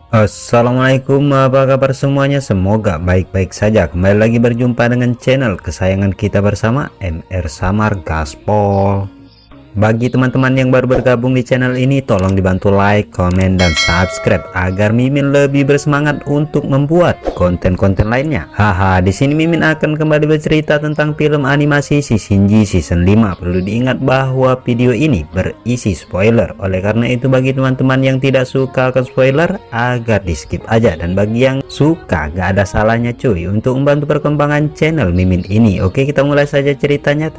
Assalamualaikum, apa kabar semuanya? Semoga baik-baik saja. Kembali lagi berjumpa dengan channel kesayangan kita bersama MR Samar Gaspol. Bagi teman-teman yang baru bergabung di channel ini, tolong dibantu like, komen, dan subscribe agar Mimin lebih bersemangat untuk membuat konten-konten lainnya. Haha, di sini Mimin akan kembali bercerita tentang film animasi si Shinji season 5. Perlu diingat bahwa video ini berisi spoiler. Oleh karena itu, bagi teman-teman yang tidak suka akan spoiler, agar di skip aja. Dan bagi yang suka, gak ada salahnya cuy untuk membantu perkembangan channel Mimin ini. Oke, kita mulai saja ceritanya.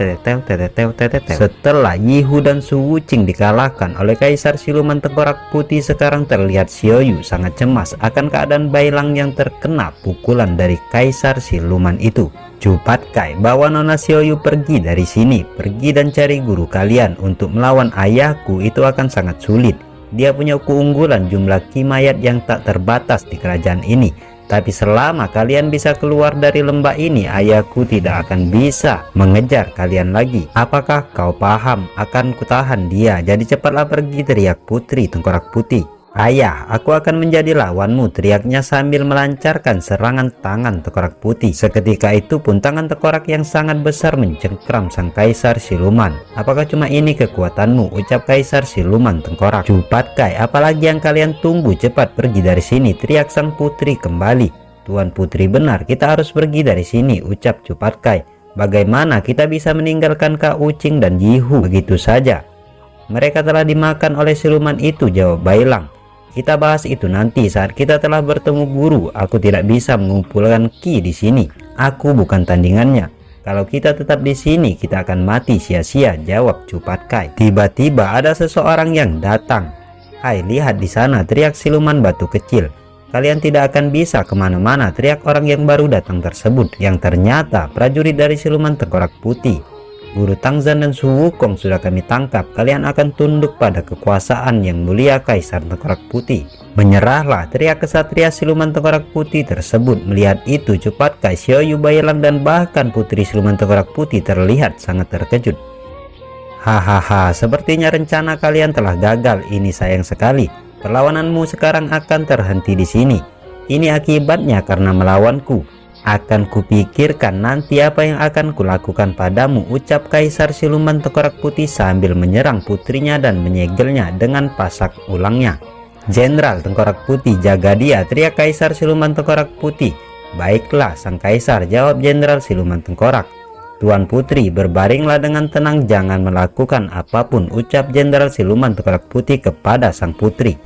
Setelah Yihu dan Su Wuqing dikalahkan oleh Kaisar Siluman Tengkorak Putih, sekarang terlihat Xiaoyu sangat cemas akan keadaan Bailang yang terkena pukulan dari Kaisar Siluman itu. Cepat Kai, bawa Nona Xiaoyu pergi dari sini. Pergi dan cari guru kalian. Untuk melawan ayahku itu akan sangat sulit. Dia punya keunggulan jumlah kimayat yang tak terbatas di kerajaan ini. Tapi selama kalian bisa keluar dari lembah ini, ayahku tidak akan bisa mengejar kalian lagi. Apakah kau paham? Akan kutahan dia. Jadi cepatlah pergi, teriak Putri Tengkorak Putih. Ayah, aku akan menjadi lawanmu, teriaknya sambil melancarkan serangan tangan Tengkorak Putih. Seketika itu pun tangan tengkorak yang sangat besar mencengkram sang Kaisar Siluman. Apakah cuma ini kekuatanmu? Ucap Kaisar Siluman Tengkorak. Cepat Kai, apalagi yang kalian tunggu? Cepat pergi dari sini, teriak sang putri kembali. Tuan Putri, benar, kita harus pergi dari sini, ucap Cepat Kai. Bagaimana kita bisa meninggalkan Kak Wuqing dan Yihu begitu saja? Mereka telah dimakan oleh siluman itu, jawab Bailang. Kita bahas itu nanti saat kita telah bertemu guru. Aku tidak bisa mengumpulkan ki di sini. Aku bukan tandingannya. Kalau kita tetap di sini, kita akan mati sia-sia, jawab Cepat Kai. Tiba-tiba ada seseorang yang datang. Hai, lihat di sana, teriak siluman batu kecil. Kalian tidak akan bisa kemana-mana, teriak orang yang baru datang tersebut, yang ternyata prajurit dari Siluman Tengkorak Putih. Guru Tangzan dan Su Wukong sudah kami tangkap. Kalian akan tunduk pada kekuasaan yang mulia Kaisar Tengkorak Putih. Menyerahlah, teriak kesatria Siluman Tengkorak Putih tersebut. Melihat itu, Cepat Kai, Xiaoyu, Bailang, dan bahkan Putri Siluman Tengkorak Putih terlihat sangat terkejut. Hahaha, sepertinya rencana kalian telah gagal. Ini sayang sekali. Perlawananmu sekarang akan terhenti di sini. Ini akibatnya karena melawanku. Akan kupikirkan nanti apa yang akan kulakukan padamu, ucap Kaisar Siluman Tengkorak Putih sambil menyerang putrinya dan menyegelnya dengan pasak ulangnya. Jenderal Tengkorak Putih, jaga dia, teriak Kaisar Siluman Tengkorak Putih. Baiklah sang Kaisar, jawab Jenderal Siluman Tengkorak. Tuan Putri, berbaringlah dengan tenang, jangan melakukan apapun, ucap Jenderal Siluman Tengkorak Putih kepada sang putri.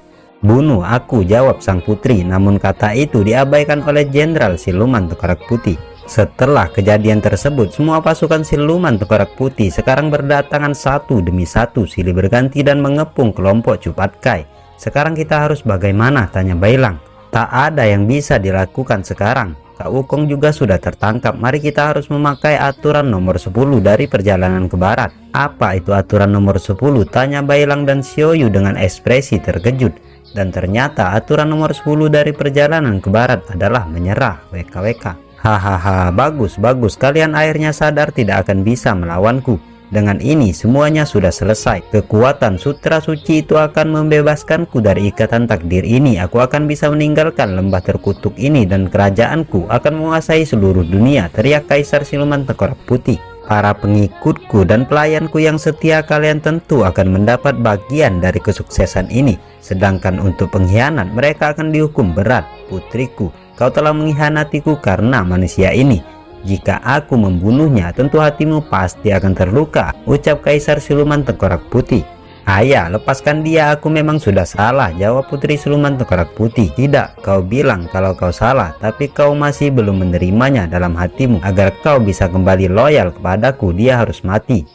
Bunuh aku, jawab sang putri, namun kata itu diabaikan oleh Jenderal Siluman Tengkorak Putih. Setelah kejadian tersebut, semua pasukan Siluman Tengkorak Putih sekarang berdatangan satu demi satu, silih berganti dan mengepung kelompok Cepat Kai. Sekarang kita harus bagaimana? Tanya Bailang. Tak ada yang bisa dilakukan sekarang. Kak Wukong juga sudah tertangkap. Mari kita harus memakai aturan nomor 10 dari perjalanan ke barat. Apa itu aturan nomor 10? Tanya Bailang dan Xiaoyu dengan ekspresi terkejut. Dan ternyata aturan nomor 10 dari perjalanan ke barat adalah menyerah. WKWK. Hahaha, bagus, kalian akhirnya sadar tidak akan bisa melawanku. Dengan ini semuanya sudah selesai. Kekuatan sutra suci itu akan membebaskanku dari ikatan takdir ini. Aku akan bisa meninggalkan lembah terkutuk ini dan kerajaanku akan menguasai seluruh dunia, teriak Kaisar Siluman Tengkorak Putih. Para pengikutku dan pelayanku yang setia, kalian tentu akan mendapat bagian dari kesuksesan ini. Sedangkan untuk pengkhianat, mereka akan dihukum berat. Putriku, kau telah mengkhianatiku karena manusia ini. Jika aku membunuhnya, tentu hatimu pasti akan terluka, ucap Kaisar Siluman Tengkorak Putih. Ayah, lepaskan dia, aku memang sudah salah, jawab Putri Siluman Tengkorak Putih. Tidak, kau bilang kalau kau salah, tapi kau masih belum menerimanya dalam hatimu. Agar kau bisa kembali loyal kepadaku, dia harus mati.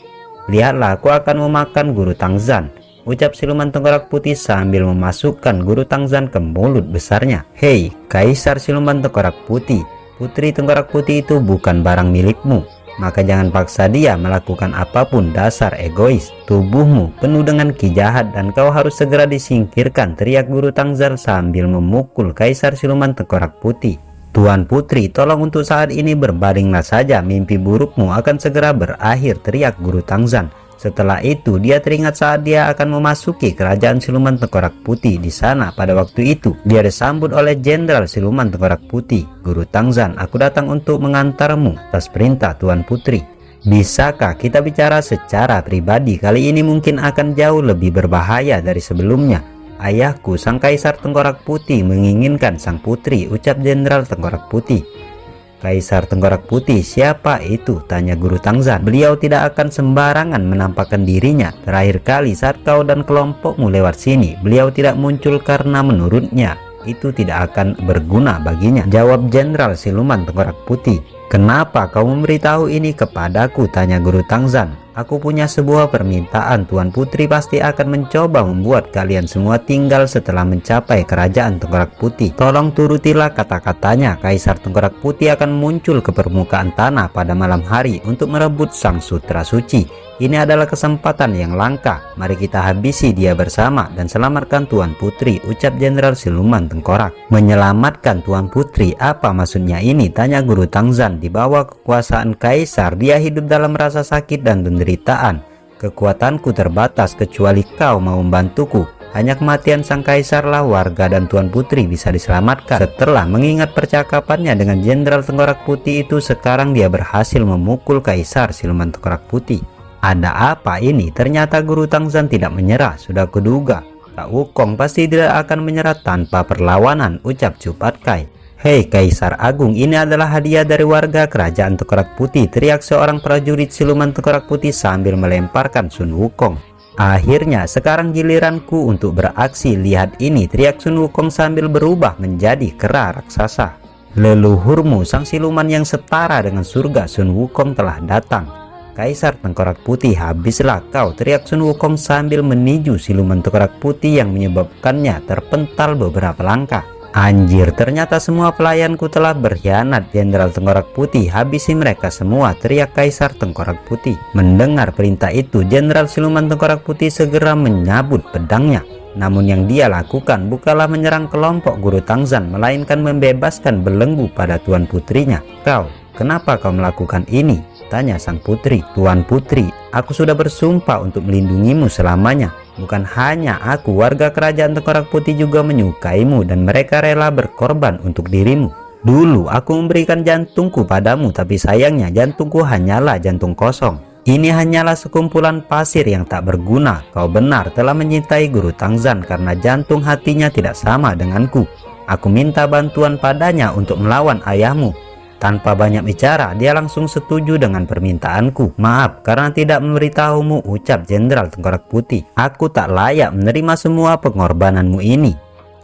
Lihatlah, aku akan memakan Guru Tangzan, ucap Siluman Tengkorak Putih sambil memasukkan Guru Tangzan ke mulut besarnya. Hei, Kaisar Siluman Tengkorak Putih, Putri Tengkorak Putih itu bukan barang milikmu. Maka jangan paksa dia melakukan apapun, dasar egois. Tubuhmu penuh dengan ki jahat dan kau harus segera disingkirkan, teriak Guru Tangzan sambil memukul Kaisar Siluman Tengkorak Putih. Tuan Putri, tolong untuk saat ini berbaringlah saja, mimpi burukmu akan segera berakhir, teriak Guru Tangzan Setelah itu, dia teringat saat dia akan memasuki kerajaan siluman tengkorak putih. Di sana pada waktu itu, dia disambut oleh Jenderal Siluman Tengkorak Putih, Guru Tangzan. Aku datang untuk mengantarmu atas perintah Tuan Putri. Bisakah kita bicara secara pribadi? Kali ini mungkin akan jauh lebih berbahaya dari sebelumnya. Ayahku, Sang Kaisar Tengkorak Putih, menginginkan sang putri, ucap Jenderal Tengkorak Putih. Kaisar Tengkorak Putih, siapa itu? Tanya Guru Tangzan. Beliau tidak akan sembarangan menampakkan dirinya. Terakhir kali saat kau dan kelompokmu lewat sini, beliau tidak muncul karena menurutnya itu tidak akan berguna baginya, jawab Jenderal Siluman Tengkorak Putih. Kenapa kau memberitahu ini kepadaku? Tanya Guru Tangzan. Aku punya sebuah permintaan. Tuan Putri pasti akan mencoba membuat kalian semua tinggal setelah mencapai kerajaan Tengkorak Putih. Tolong turutilah kata-katanya. Kaisar Tengkorak Putih akan muncul ke permukaan tanah pada malam hari untuk merebut Sang Sutra Suci. Ini adalah kesempatan yang langka. Mari kita habisi dia bersama dan selamatkan Tuan Putri, ucap Jenderal Siluman Tengkorak. Menyelamatkan Tuan Putri, apa maksudnya ini? Tanya Guru Tangzan. Di bawah kekuasaan Kaisar, dia hidup dalam rasa sakit dan penderitaan. Kekuatanku terbatas, kecuali kau mau membantuku. Hanya kematian sang kaisarlah warga dan Tuan Putri bisa diselamatkan. Setelah mengingat percakapannya dengan Jenderal Tengkorak Putih itu, sekarang dia berhasil memukul Kaisar Siluman Tengkorak Putih. Ada apa ini? Ternyata Guru Tangzan tidak menyerah. Sudah kuduga, Kak Wukong pasti tidak akan menyerah tanpa perlawanan, ucap Chu Patkai. Hei Kaisar Agung, ini adalah hadiah dari warga kerajaan Tengkorak Putih, teriak seorang prajurit siluman Tengkorak Putih sambil melemparkan Sun Wukong. Akhirnya sekarang giliranku untuk beraksi. Lihat ini, teriak Sun Wukong sambil berubah menjadi kera raksasa. Leluhurmu, sang siluman yang setara dengan surga, Sun Wukong, telah datang. Kaisar Tengkorak Putih, habislah kau, teriak Sun Wukong sambil menuju siluman Tengkorak Putih yang menyebabkannya terpental beberapa langkah. Anjir, ternyata semua pelayanku telah berkhianat. Jenderal Tengkorak Putih, habisi mereka semua, teriak Kaisar Tengkorak Putih. Mendengar perintah itu, Jenderal Siluman Tengkorak Putih segera menyabut pedangnya. Namun yang dia lakukan bukanlah menyerang kelompok Guru Tangzan, melainkan membebaskan belenggu pada Tuan Putrinya. Kau, kenapa kau melakukan ini? Tanya sang putri. Tuan Putri, aku sudah bersumpah untuk melindungimu selamanya. Bukan hanya aku, warga kerajaan Tengkorak Putih juga menyukaimu dan mereka rela berkorban untuk dirimu. Dulu aku memberikan jantungku padamu, tapi sayangnya jantungku hanyalah jantung kosong. Ini hanyalah sekumpulan pasir yang tak berguna. Kau benar telah menyintai Guru Tangzan karena jantung hatinya tidak sama denganku. Aku minta bantuan padanya untuk melawan ayahmu. Tanpa banyak bicara, dia langsung setuju dengan permintaanku. Maaf karena tidak memberitahumu, ucap Jenderal Tengkorak Putih. Aku tak layak menerima semua pengorbananmu ini,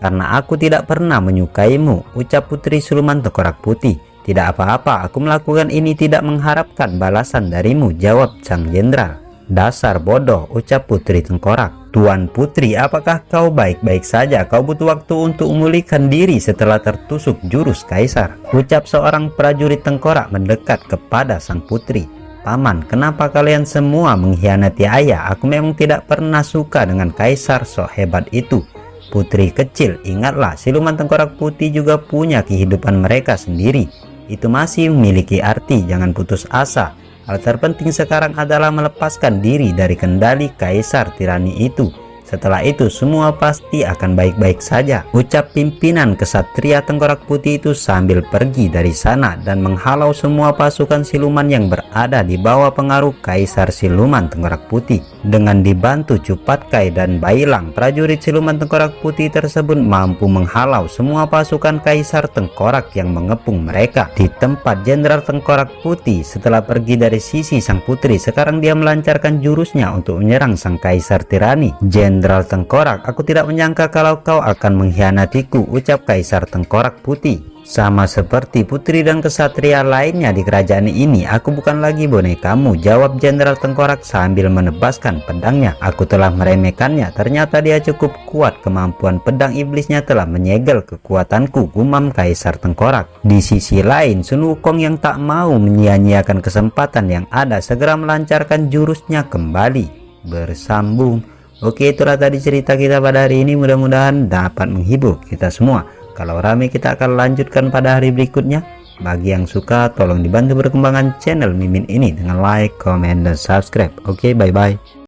karena aku tidak pernah menyukaimu, ucap Putri Siluman Tengkorak Putih. Tidak apa-apa, aku melakukan ini tidak mengharapkan balasan darimu, jawab sang jenderal. Dasar bodoh, ucap Putri Tengkorak. Tuan Putri, apakah kau baik-baik saja? Kau butuh waktu untuk memulihkan diri setelah tertusuk jurus Kaisar, ucap seorang prajurit Tengkorak mendekat kepada sang putri. Paman, kenapa kalian semua mengkhianati ayah? Aku memang tidak pernah suka dengan Kaisar sok hebat itu. Putri kecil, ingatlah, siluman Tengkorak Putih juga punya kehidupan mereka sendiri. Itu masih memiliki arti, jangan putus asa. Hal terpenting sekarang adalah melepaskan diri dari kendali Kaisar tirani itu. Setelah itu semua pasti akan baik-baik saja, ucap pimpinan kesatria Tengkorak Putih itu sambil pergi dari sana dan menghalau semua pasukan siluman yang berada di bawah pengaruh Kaisar Siluman Tengkorak Putih. Dengan dibantu Chu Patkai dan Bailang, prajurit siluman Tengkorak Putih tersebut mampu menghalau semua pasukan Kaisar Tengkorak yang mengepung mereka. Di tempat Jenderal Tengkorak Putih setelah pergi dari sisi sang putri, sekarang dia melancarkan jurusnya untuk menyerang sang Kaisar tirani. Jenderal Tengkorak, aku tidak menyangka kalau kau akan mengkhianatiku, ucap Kaisar Tengkorak Putih. Sama seperti putri dan kesatria lainnya di kerajaan ini, aku bukan lagi bonekamu, jawab Jenderal Tengkorak sambil menebaskan pedangnya. Aku telah meremehkannya, ternyata dia cukup kuat. Kemampuan pedang iblisnya telah menyegel kekuatanku, gumam Kaisar Tengkorak. Di sisi lain, Sun Wukong yang tak mau menyia-nyiakan kesempatan yang ada segera melancarkan jurusnya kembali. Bersambung. Oke, itulah tadi cerita kita pada hari ini, mudah-mudahan dapat menghibur kita semua. Kalau rame kita akan lanjutkan pada hari berikutnya. Bagi yang suka, tolong dibantu perkembangan channel Mimin ini dengan like, comment, dan subscribe. Oke, bye-bye.